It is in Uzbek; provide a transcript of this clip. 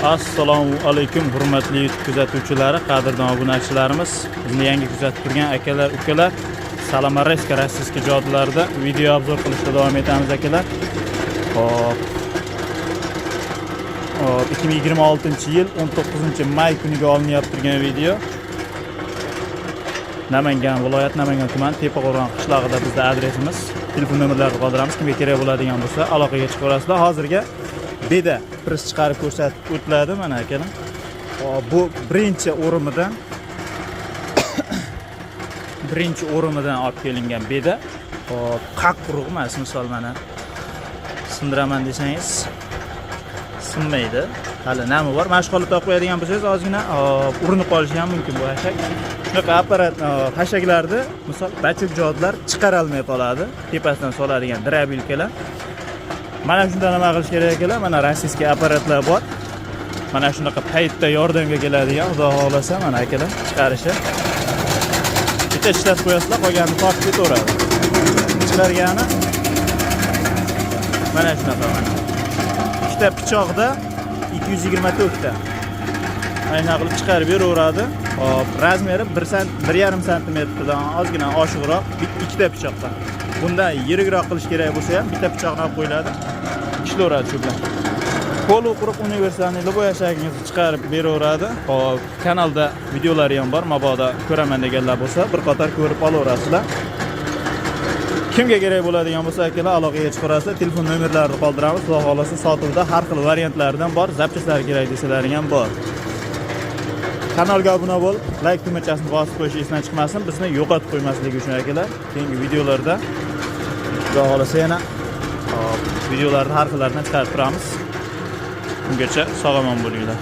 Assalomu alaykum hurmatli YouTube kuzatuvchilari, qadrdon obunachilarimiz, bizni yangi kuzatib turgan akalar, ukalar, Salamareska rossiyaskiy jodularida video obzor qilishda davom etamiz akalar. Hop. 2026-yil 19-may kuniga olinyapti turgan video. Namangan viloyat Namangan tumani Tepaqo'rg'on qishlog'ida bizda adresimiz, telefon nomerlarini qoldiramiz. Kimga kerak bo'ladigan bo'lsa aloqaga chiqib olasizlar. Hozirga beda priz chiqarib ko'rsatib o'tiladi mana akalar. Bu birinchi o'rimidan olib kelingan beda. Hop, qaq quruq emas, misol mana sindiraman desangiz sinmaydi. Hali nami bor. Mana shu holatda qo'yadigan bo'lsangiz ozgina urinib qolishi ham mumkin bu hashak. Shunaqa apparat hashaklarni misol bachuk jodlar chiqara olmay qoladi. Tepasidan soladigan drabilkalar. Mana shundan nima qilish kerak ekan? Mana rossiyaskiy apparatlar bor. Mana shunaqa paytda yordamga keladigan, xudo xolasa mana akalar chiqarishi. Bitta ishlatib qo'yasizlar, qolganini tortib ketaveradi. Chiqargani mana shunaqa mana. Ikkita pichoqda 224 ta. Aynan qilib chiqarib beraveradi. Hop, razmeri 1,5 santimetrdan ozgina oshiqroq ikkita pichoqdan. Bunda yirikroq qilish kerak bo'lsa ham bitta pichoqni olib qo'yiladi. Ishlaveradi shu bilan. Qo'l quruq universalniy bo'yashagingizni chiqarib beraveradi. Hop, kanalda videolari ham bor. Mabodo ko'raman deganlar bo'lsa, bir qator ko'rib olaverasizlar. Kimga kerak bo'ladigan bo'lsa akalar aloqaga chiqarasizlar. Telefon nomerlarini qoldiramiz. Xudo xolasa sotuvda har xil variantlardan bor. Zapchastlar kerak desalar ham bor. Kanalga obuna bo'l, like tugmachasini bosib qo'yish esdan chiqmasin. Bizni yo'qotib qo'ymasligi uchun akalar. Keyingi videolarda xudo xolasa yana videolarni har xillaridan chiqarib turamiz. Bungacha sog' omon bo'linglar.